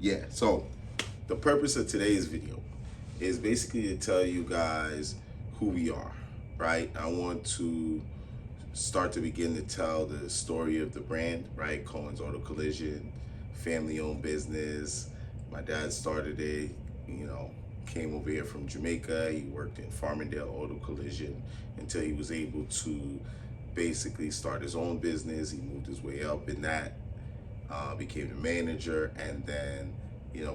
Yeah, so the purpose of today's video is basically to tell you guys who we are, right? I want to start to begin to tell the story of the brand, right? Cohen's Auto Collision, family-owned business. My dad started it, came over here from Jamaica. He worked in Farmingdale Auto Collision until he was able to basically start his own business. He moved his way up in that, became the manager, and then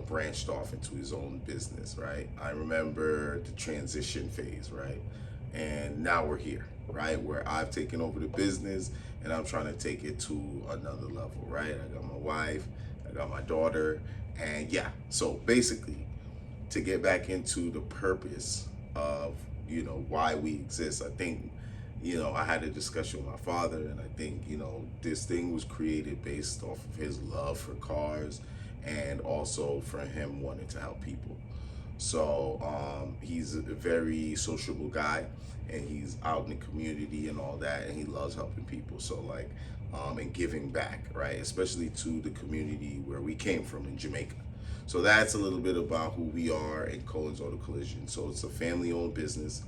branched off into his own business, right? I remember the transition phase, right? And now we're here, right? Where I've taken over the business and I'm trying to take it to another level, right? I got my wife, I got my daughter, and yeah, so basically to get back into the purpose of, why we exist, I think, I had a discussion with my father, and I think, this thing was created based off of his love for cars and also for him wanting to help people. So he's a very sociable guy, and he's out in the community and all that, and he loves helping people. So and giving back, right? Especially to the community where we came from in Jamaica. So that's a little bit about who we are at Cohen's Auto Collision. So it's a family-owned business,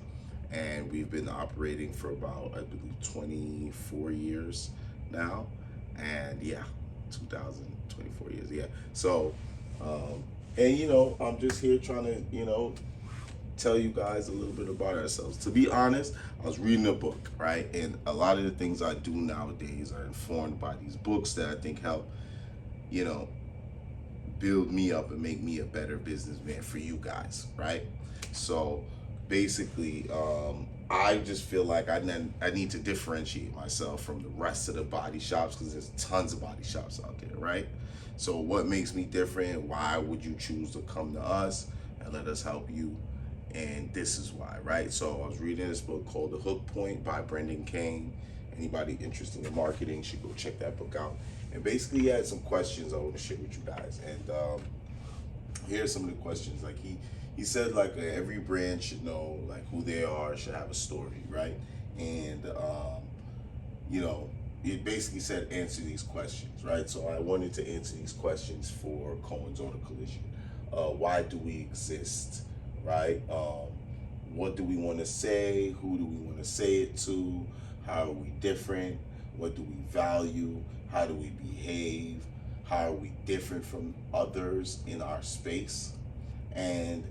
and we've been operating for about, I believe, 24 years now. And yeah, 2024 years, yeah. So, I'm just here trying to, tell you guys a little bit about ourselves. To be honest, I was reading a book, right? And a lot of the things I do nowadays are informed by these books that I think help, build me up and make me a better businessman for you guys, right? So basically, I just feel like I need to differentiate myself from the rest of the body shops, because there's tons of body shops out there, right? So what makes me different? Why would you choose to come to us and let us help you? And this is why, right? So I was reading this book called The Hook Point by Brendan Kane. Anybody interested in marketing should go check that book out. And basically he had some questions I want to share with you guys. And here's some of the questions. Like he said, every brand should know who they are, should have a story, right? And it basically said answer these questions, right? So I wanted to answer these questions for Cohen's Auto Collision. Why do we exist, right? What do we want to say? Who do we want to say it to? How are we different? What do we value? How do we behave? How are we different from others in our space? And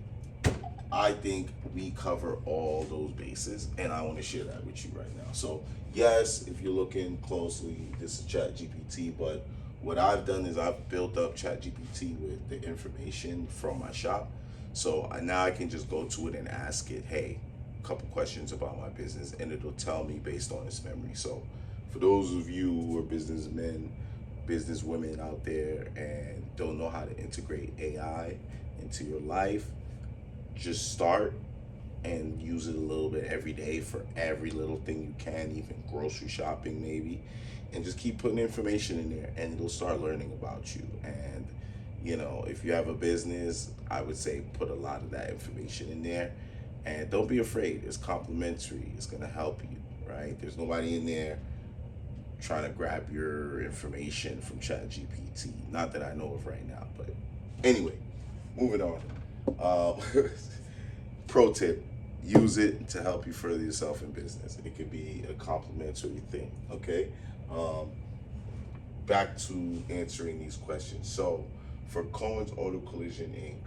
I think we cover all those bases, and I want to share that with you right now. So yes, if you're looking closely, this is ChatGPT, but what I've done is I've built up ChatGPT with the information from my shop. So now I can just go to it and ask it, hey, a couple questions about my business, and it'll tell me based on its memory. So for those of you who are businessmen, businesswomen out there and don't know how to integrate AI into your life, just start and use it a little bit every day for every little thing you can, even grocery shopping maybe, and just keep putting information in there, and it'll start learning about you. And if you have a business, I would say put a lot of that information in there, and don't be afraid. It's complimentary. It's going to help you, right? There's nobody in there trying to grab your information from ChatGPT. Not that I know of right now, but anyway, moving on. Pro tip, use it to help you further yourself in business. It could be a complimentary thing, okay? Back to answering these questions. So for Cohen's Auto Collision Inc.,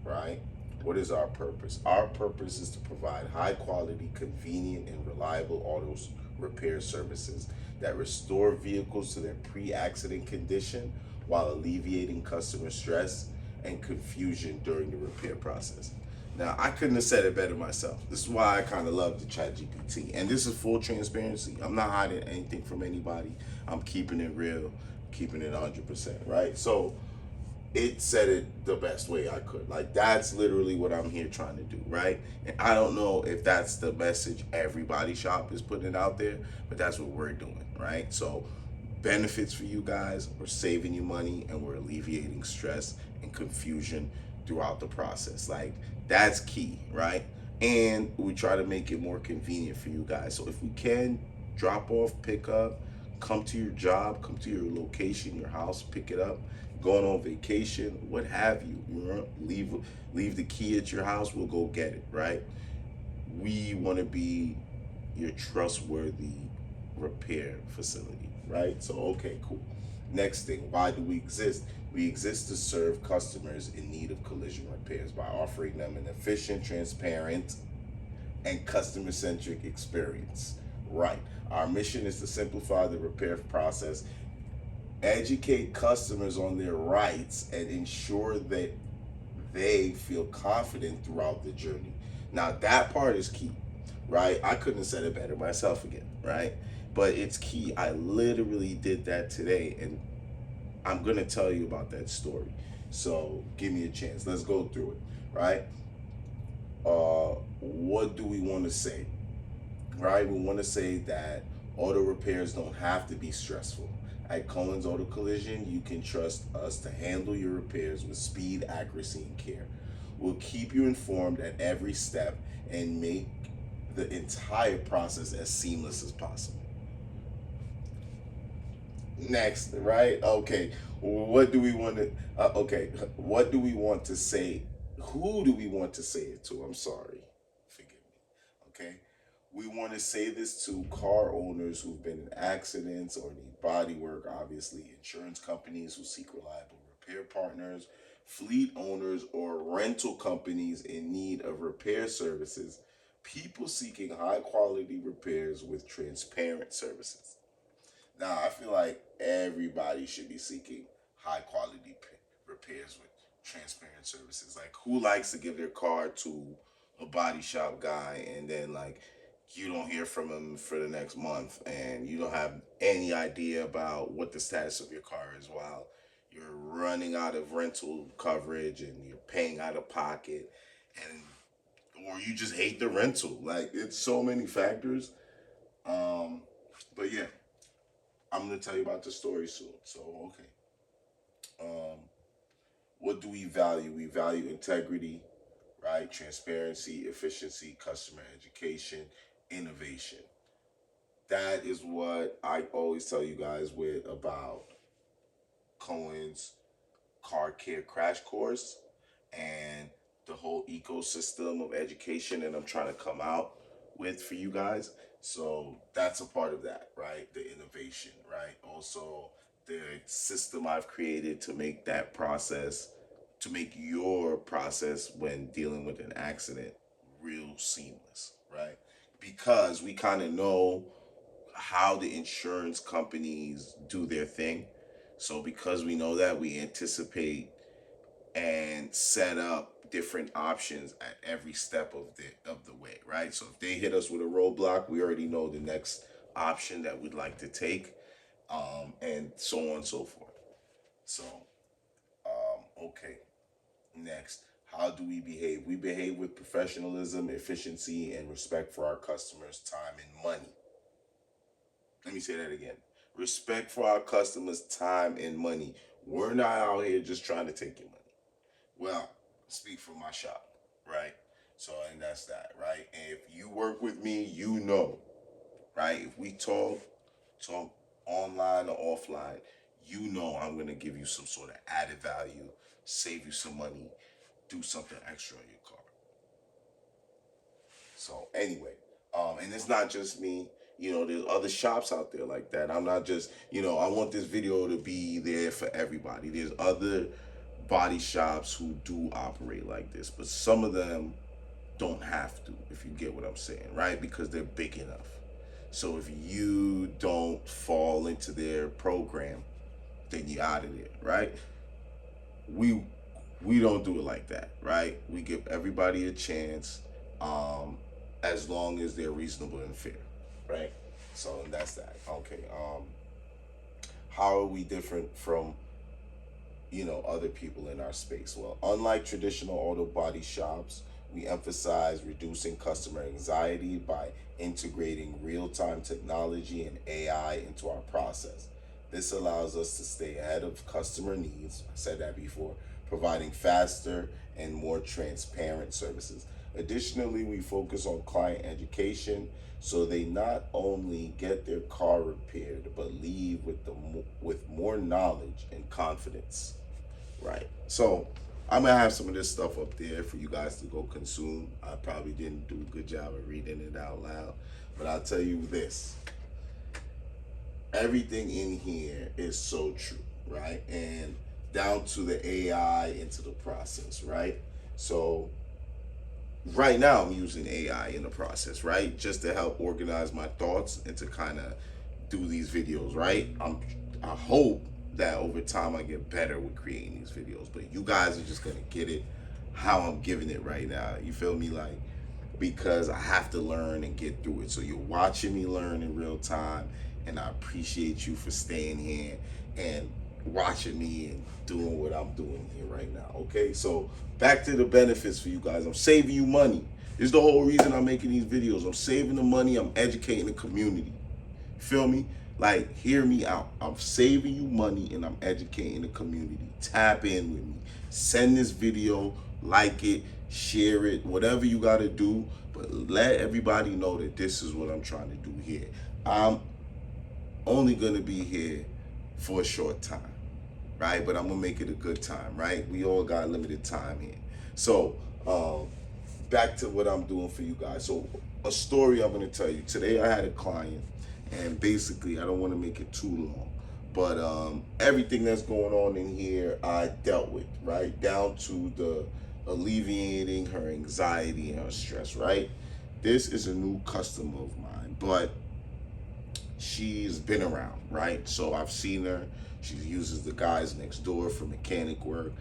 right? What is our purpose? Our purpose is to provide high quality, convenient, and reliable auto repair services that restore vehicles to their pre-accident condition while alleviating customer stress and confusion during the repair process. Now, I couldn't have said it better myself. This is why I kind of love the ChatGPT. And this is full transparency. I'm not hiding anything from anybody. I'm keeping it real, keeping it 100%, right? So it said it the best way I could. That's literally what I'm here trying to do, right? And I don't know if that's the message every body shop is putting out there, but that's what we're doing, right? So benefits for you guys, we're saving you money, and we're alleviating stress and confusion throughout the process. That's key, right? And we try to make it more convenient for you guys. So if we can, drop off, pick up, come to your job, come to your location, your house, pick it up, going on vacation, what have you. Leave the key at your house, we'll go get it, right? We want to be your trustworthy repair facility, right? So, okay, cool. Next thing, why do we exist? We exist to serve customers in need of collision repairs by offering them an efficient, transparent, and customer centric experience. Right. Our mission is to simplify the repair process, educate customers on their rights, and ensure that they feel confident throughout the journey. Now, that part is key, right? I couldn't have said it better myself again, right? But it's key. I literally did that today, and I'm going to tell you about that story. So give me a chance. Let's go through it, right? What do we want to say? Right? We want to say that auto repairs don't have to be stressful. At Cohen's Auto Collision, you can trust us to handle your repairs with speed, accuracy, and care. We'll keep you informed at every step and make the entire process as seamless as possible. Next, right? Okay, what do we want to? What do we want to say? Who do we want to say it to? I'm sorry, forgive me. Okay, we want to say this to car owners who've been in accidents or need body work, obviously, insurance companies who seek reliable repair partners, fleet owners or rental companies in need of repair services, people seeking high quality repairs with transparent services. Now, I feel like everybody should be seeking high quality repairs with transparent services. Like, who likes to give their car to a body shop guy and then, like, you don't hear from him for the next month and you don't have any idea about what the status of your car is while you're running out of rental coverage and you're paying out of pocket, and or you just hate the rental. Like, it's so many factors. But yeah, I'm gonna tell you about the story soon. So okay. What do we value? We value integrity, right? Transparency, efficiency, customer education, innovation. That is what I always tell you guys with about Cohen's car care crash course and the whole ecosystem of education that I'm trying to come out with for you guys. So that's a part of that, right? The innovation, right? Also, the system I've created to make that process, to make your process when dealing with an accident real seamless, right? Because we kind of know how the insurance companies do their thing. So because we know that, we anticipate and set up different options at every step of the way, right? So if they hit us with a roadblock, we already know the next option that we'd like to take, and so on and so forth. So, okay, next, how do we behave? We behave with professionalism, efficiency, and respect for our customers' time and money. Let me say that again. Respect for our customers' time and money. We're not out here just trying to take your money. Well, speak for my shop, right? So, and that's that, right? And if you work with me, you know, right? If we talk online or offline, you know I'm gonna give you some sort of added value, save you some money, do something extra on your car. So anyway, and it's not just me. You know, there's other shops out there like that. I'm not just, I want this video to be there for everybody. There's other body shops who do operate like this, but some of them don't have to, if you get what I'm saying, right? Because they're big enough. So if you don't fall into their program, then you're out of there, right? We we don't do it like that, right? We give everybody a chance, as long as they're reasonable and fair, right? So and that's that. Okay. How are we different from other people in our space? Well, unlike traditional auto body shops, we emphasize reducing customer anxiety by integrating real-time technology and AI into our process. This allows us to stay ahead of customer needs. I said that before, providing faster and more transparent services. Additionally, we focus on client education so they not only get their car repaired but leave with with more knowledge and confidence. right? So I'm gonna have some of this stuff up there for you guys to go consume. I probably didn't do a good job of reading it out loud, but I'll tell you this: everything in here is so true, right? And down to the AI into the process, right? So right now I'm using AI in the process, right? Just to help organize my thoughts and to kind of do these videos, right? I hope that over time I get better with creating these videos, but you guys are just gonna get it how I'm giving it right now. You feel me? Like, because I have to learn and get through it. So you're watching me learn in real time, and I appreciate you for staying here and watching me and doing what I'm doing here right now. Okay, so back to the benefits for you guys. I'm saving you money. This is the whole reason I'm making these videos. I'm saving the money, I'm educating the community. Feel me? Like, hear me out. I'm saving you money and I'm educating the community. Tap in with me. Send this video, like it, share it, whatever you got to do. But let everybody know that this is what I'm trying to do here. I'm only going to be here for a short time, right? But I'm going to make it a good time, right? We all got limited time here. So, back to what I'm doing for you guys. So, a story I'm going to tell you. Today I had a client, and basically I don't want to make it too long, but everything that's going on in here I dealt with, right? Down to the alleviating her anxiety and her stress, right? This is a new customer of mine, but she's been around, right? So I've seen her. She uses the guys next door for mechanic work,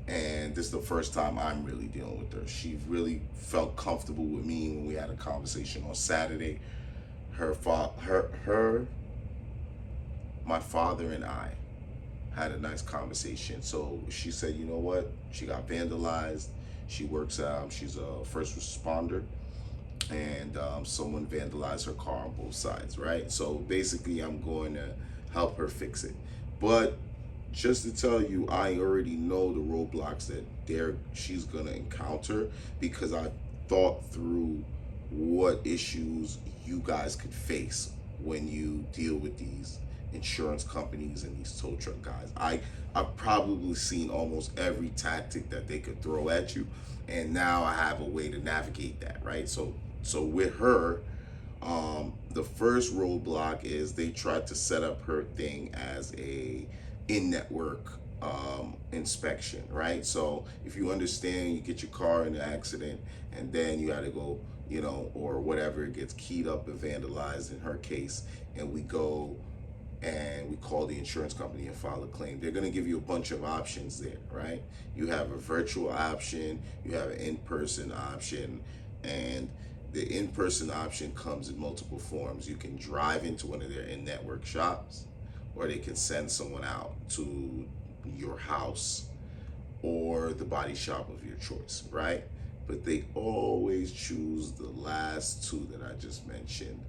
and this is the first time I'm really dealing with her. She really felt comfortable with me when we had a conversation on Saturday. My father and I had a nice conversation. So she said, you know what? She got vandalized. She works out. She's a first responder, and someone vandalized her car on both sides, right? So basically, I'm going to help her fix it. But just to tell you, I already know the roadblocks that she's gonna encounter, because I thought through what issues you guys could face when you deal with these insurance companies and these tow truck guys. I've probably seen almost every tactic that they could throw at you, and now I have a way to navigate that, right? So with her, the first roadblock is they tried to set up her thing as a in-network inspection, right? So if you understand, you get your car in an accident and then you got to go, or whatever, it gets keyed up and vandalized in her case, and we go and we call the insurance company and file a claim. They're going to give you a bunch of options there, right? You have a virtual option, you have an in-person option, and the in-person option comes in multiple forms. You can drive into one of their in-network shops, or they can send someone out to your house or the body shop of your choice, right? But they always choose the last two that I just mentioned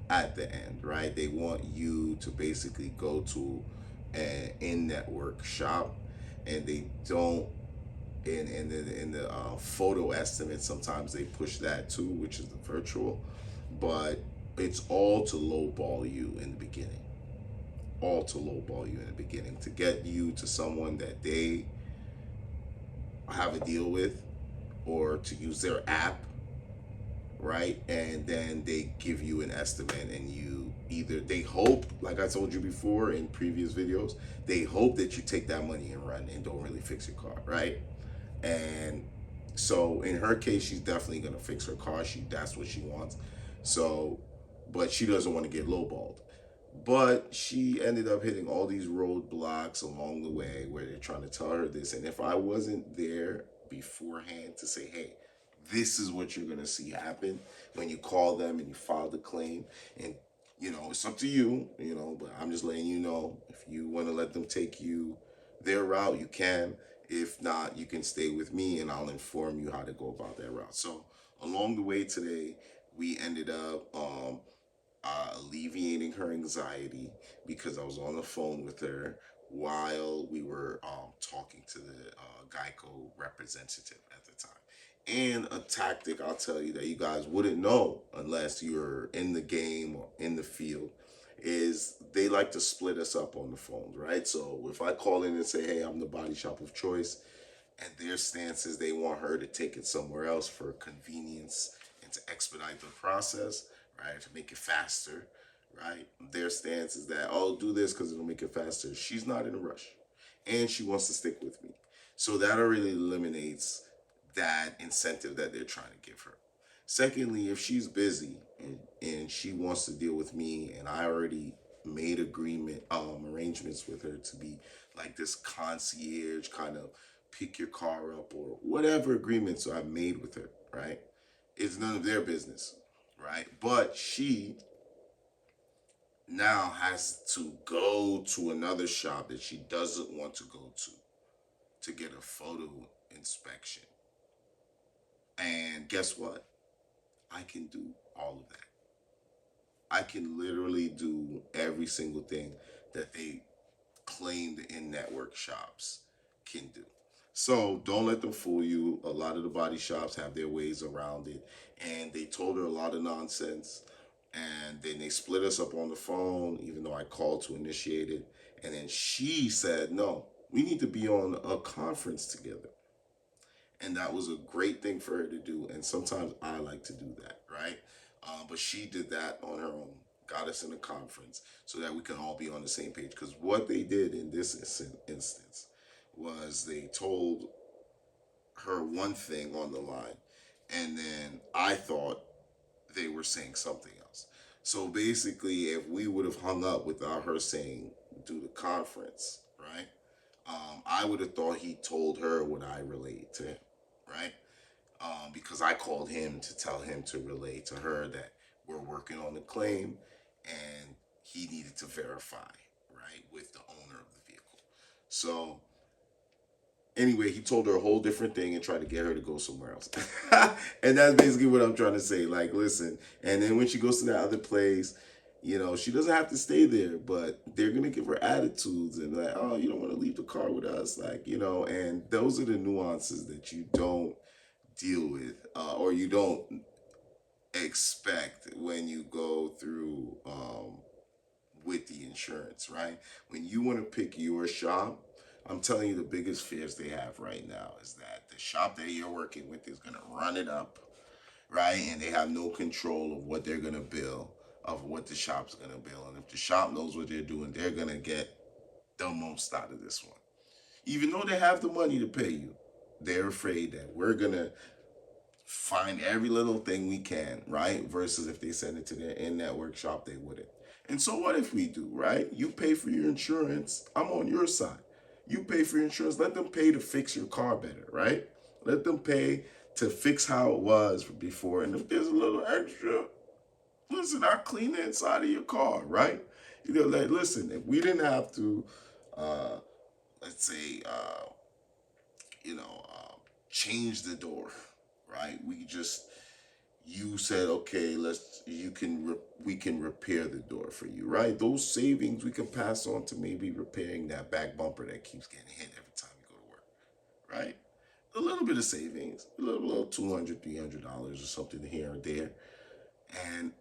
at the end, right? They want you to basically go to an in-network shop, and they don't. In the photo estimate, sometimes they push that too, which is the virtual, but it's all to lowball you in the beginning. All to lowball you in the beginning, to get you to someone that they have a deal with, or to use their app, right? And then they give you an estimate, and they hope, like I told you before in previous videos, they hope that you take that money and run and don't really fix your car, right? And so in her case, she's definitely gonna fix her car. That's what she wants. So, but she doesn't want to get lowballed. But she ended up hitting all these roadblocks along the way where they're trying to tell her this. And if I wasn't there beforehand to say, hey, this is what you're gonna see happen when you call them and you file the claim, and it's up to you, but I'm just letting you know, if you want to let them take you their route, you can. If not, you can stay with me and I'll inform you how to go about that route. So along the way today, we ended up alleviating her anxiety, because I was on the phone with her while we were talking to the Geico representative at the time. And a tactic I'll tell you that you guys wouldn't know unless you're in the game or in the field is they like to split us up on the phones, right? So if I call in and say, hey, I'm the body shop of choice, and their stance is they want her to take it somewhere else for convenience and to expedite the process, right? To make it faster, right? Their stance is that, oh, do this because it'll make it faster. She's not in a rush and she wants to stick with me. So that already eliminates that incentive that they're trying to give her. Secondly, if she's busy and she wants to deal with me and I already made arrangements with her to be like this concierge kind of pick your car up or whatever agreements I've made with her, right? It's none of their business, right? But she now has to go to another shop that she doesn't want to go to get a photo inspection. And guess what? I can do all of that. I can literally do every single thing that they claim the in-network shops can do. So don't let them fool you. A lot of the body shops have their ways around it. And they told her a lot of nonsense. And then they split us up on the phone, even though I called to initiate it. And then she said, no, we need to be on a conference together. And that was a great thing for her to do. And sometimes I like to do that, right? But she did that on her own, got us in a conference so that we can all be on the same page. Because what they did in this instance was they told her one thing on the line, and then I thought they were saying something else. So basically, if we would have hung up without her saying, do the conference, right? I would have thought he told her what I relayed to him, right? Because I called him to tell him to relay to her that we're working on the claim and he needed to verify, right, with the owner of the vehicle. So anyway, he told her a whole different thing and tried to get her to go somewhere else. And that's basically what I'm trying to say. Like, listen, and then when she goes to that other place, you know, she doesn't have to stay there, but they're going to give her attitudes and like, oh, you don't want to leave the car with us. Like, you know, and those are the nuances that you don't deal with or you don't expect when you go through with the insurance, right? When you want to pick your shop, I'm telling you the biggest fears they have right now is that the shop that you're working with is going to run it up, right? And they have no control of what they're going to bill, of what the shop's going to bill. And if the shop knows what they're doing, they're going to get the most out of this one. Even though they have the money to pay you, they're afraid that we're going to find every little thing we can, right? Versus if they send it to their in-network shop, they wouldn't. And so what if we do, right? You pay for your insurance. I'm on your side. You pay for your insurance. Let them pay to fix your car better, right? Let them pay to fix how it was before. And if there's a little extra, listen, I'll clean the inside of your car, right? You know, like, listen, if we didn't have to, let's say, change the door, right? You said, okay, we can repair the door for you, right? Those savings we can pass on to maybe repairing that back bumper that keeps getting hit every time you go to work, right? A little bit of savings, a little $200, $300 or something here or there, and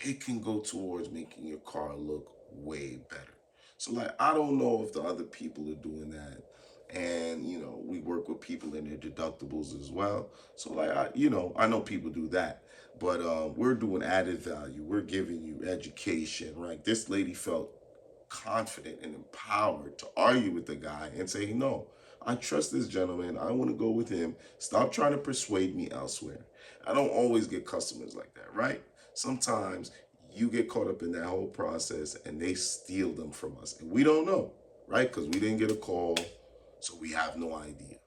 it can go towards making your car look way better. So like, I don't know if the other people are doing that. And, we work with people in their deductibles as well. So like, I know people do that, but we're doing added value. We're giving you education, right? This lady felt confident and empowered to argue with the guy and say, no, I trust this gentleman. I want to go with him. Stop trying to persuade me elsewhere. I don't always get customers like that, right? Sometimes you get caught up in that whole process and they steal them from us. And we don't know, right? Because we didn't get a call, so we have no idea.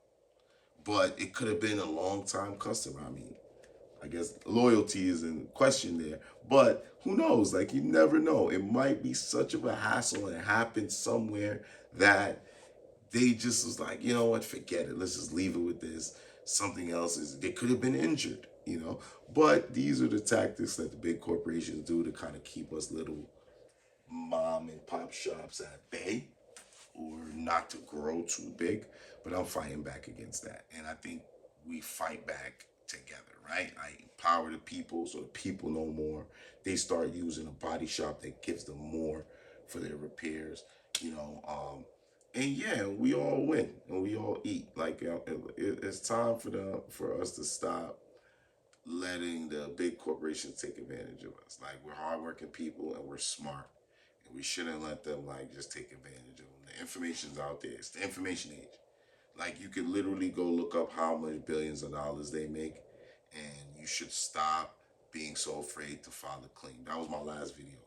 But it could have been a long time customer. I mean, I guess loyalty is in question there. But who knows? Like, you never know. It might be such of a hassle and it happened somewhere that they just was like, you know what, forget it. Let's just leave it with this. Something else they could have been injured. But these are the tactics that the big corporations do to kind of keep us little mom and pop shops at bay or not to grow too big. But I'm fighting back against that. And I think we fight back together, right? I empower the people so the people know more. They start using a body shop that gives them more for their repairs, you know. And yeah, we all win and we all eat. Like it's time for us to stop letting the big corporations take advantage of us. Like we're hardworking people and we're smart, and we shouldn't let them like just take advantage of them. The information's out there. It's the information age. Like you could literally go look up how much billions of dollars they make, and you should stop being so afraid to file a claim. That was my last video.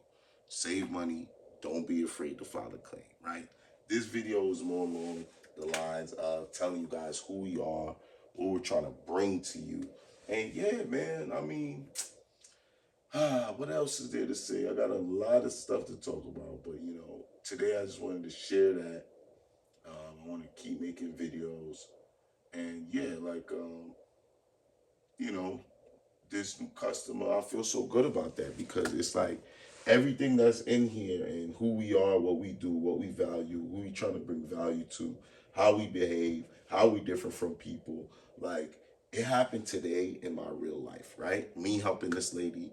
Save money. Don't be afraid to file a claim. Right. This video is more along the lines of telling you guys who we are, what we're trying to bring to you, and yeah, man. I mean, what else is there to say? I got a lot of stuff to talk about, but you know, today I just wanted to share that. I want to keep making videos, and yeah, like you know, this new customer, I feel so good about that because it's like everything that's in here and who we are, what we do, what we value, who we trying to bring value to, how we behave, how we differ from people. Like it happened today in my real life, right? Me helping this lady,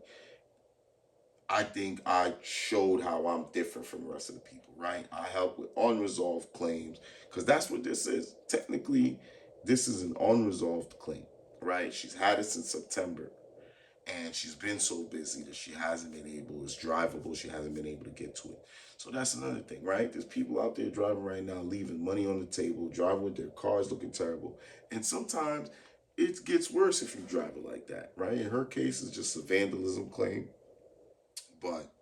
I think I showed how I'm different from the rest of the people, right? I help with unresolved claims because that's what this is. Technically, this is an unresolved claim, right? She's had it since September and she's been so busy that she hasn't been able, it's drivable, she hasn't been able to get to it. So that's another thing, right? There's people out there driving right now, leaving money on the table, driving with their cars looking terrible. And sometimes it gets worse if you drive it like that, right? In her case, it's just a vandalism claim. But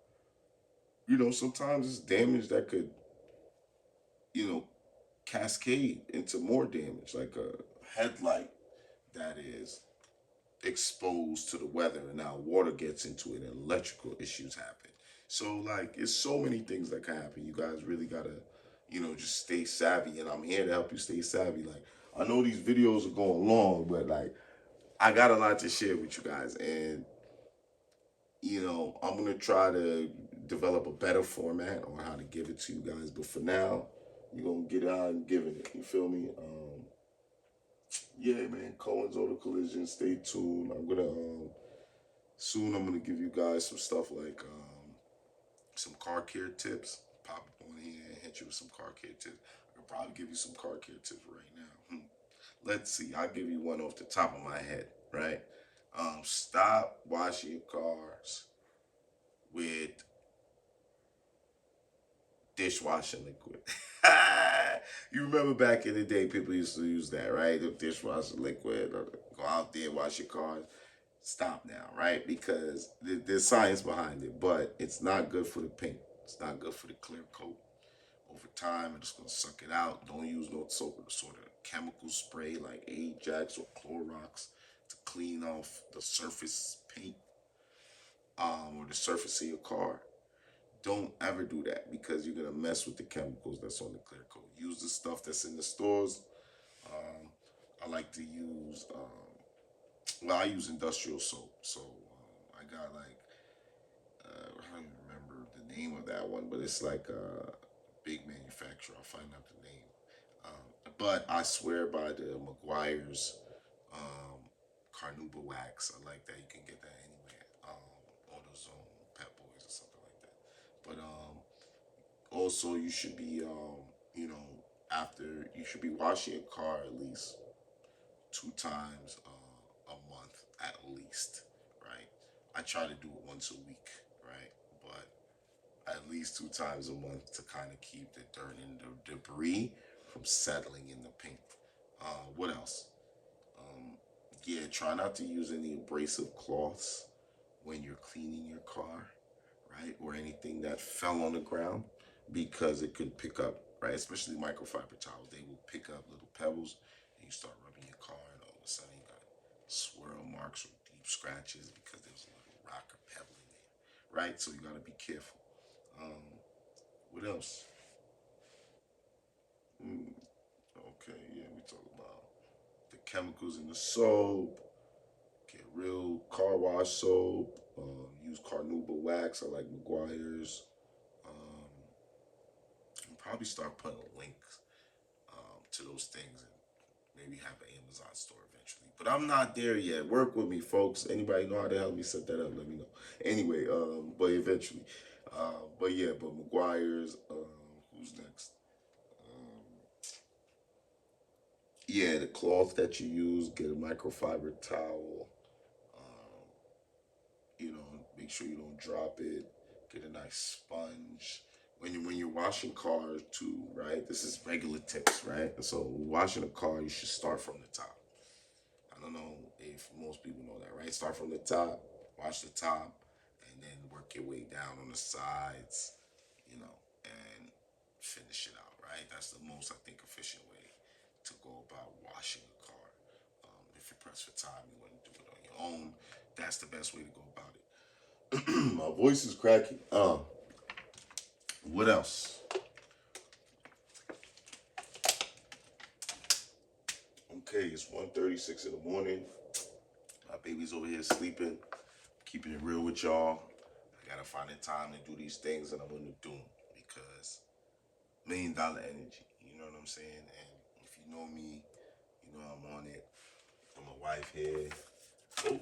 you know, sometimes it's damage that could, you know, cascade into more damage, like a headlight that is exposed to the weather and now water gets into it and electrical issues happen. So like it's so many things that can happen. You guys really gotta, you know, just stay savvy, and I'm here to help you stay savvy. Like I know these videos are going long, but like I got a lot to share with you guys, and you know, I'm gonna try to develop a better format on how to give it to you guys. But for now, you're gonna get out and giving it. You feel me? Yeah, man. Cohen's Auto Collision. Stay tuned. I'm gonna soon. I'm gonna give you guys some stuff like some car care tips. Pop up on here and hit you with some car care tips. I could probably give you some car care tips right now. Let's see. I'll give you one off the top of my head. Right. Stop washing your cars with dishwashing liquid. You remember back in the day, people used to use that, right? The dishwashing liquid, or go out there, wash your cars. Stop now, right? Because there's science behind it, but it's not good for the paint. It's not good for the clear coat. Over time, it's gonna suck it out. Don't use no sort of chemical spray like Ajax or Clorox to clean off the surface paint or the surface of your car. Don't ever do that because you're gonna mess with the chemicals that's on the clear coat. Use the stuff that's in the stores. Um, I like to use, well, I use industrial soap. So I got like, I don't even remember the name of that one, but it's like a big manufacturer. I'll find out the name. But I swear by the McGuire's um, Carnauba wax. I like that. You can get that anywhere. AutoZone, Pep Boys, or something like that. But also, you should be, you know, after you should be washing your car at least 2 times a month, at least, right? I try to do it once a week, right? But at least 2 times a month to kind of keep the dirt and the debris from settling in the paint. What else? Um, yeah, try not to use any abrasive cloths when you're cleaning your car, right? Or anything that fell on the ground because it could pick up, right? Especially microfiber towels. They will pick up little pebbles and you start rubbing your car and all of a sudden you got swirl marks or deep scratches because there's a little rock or pebble in there, right? So you got to be careful. Um, what else? Mm, okay, yeah, we talk about the chemicals in the soap. Get real car wash soap. Use Carnauba wax. I like McGuire's. Probably start putting links to those things in maybe have an Amazon store eventually. But I'm not there yet. Work with me, folks. Anybody know how to help me set that up? Let me know. Anyway, but eventually. But yeah, but McGuire's, who's next? Yeah, the cloth that you use, get a microfiber towel. Um, make sure you don't drop it. Get a nice sponge. When you're washing cars too, right? This is regular tips, right? So washing a car, you should start from the top. I don't know if most people know that, right? Start from the top, wash the top, and then work your way down on the sides, and finish it out, right? That's the most, I think, efficient way to go about washing a car. If you're pressed for time, you want to do it on your own. That's the best way to go about it. My voice is cracking. What else? Okay, it's 1:36 in the morning. My baby's over here sleeping. Keeping it real with y'all. I gotta find the time to do these things that I'm gonna do because $1 million energy. You know what I'm saying? And if you know me, you know I'm on it. I'm a wife here. Oh,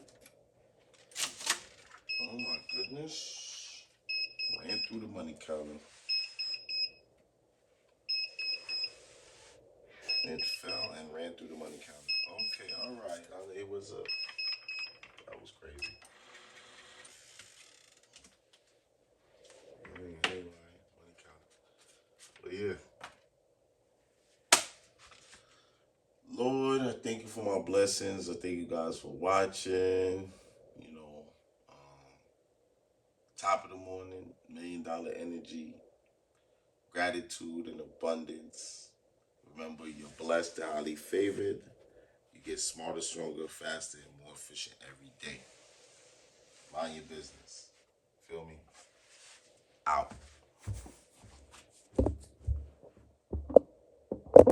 oh my goodness. Ran through the money counter. It fell and ran through the money counter. Okay, all right. It was that was crazy. Anyway, money counter. But yeah. Lord, I thank you for my blessings. I thank you guys for watching. You know, um, top of the morning, $1 million energy, gratitude and abundance. Remember, you're blessed and highly favored. You get smarter, stronger, faster, and more efficient every day. Mind your business. Feel me? Out.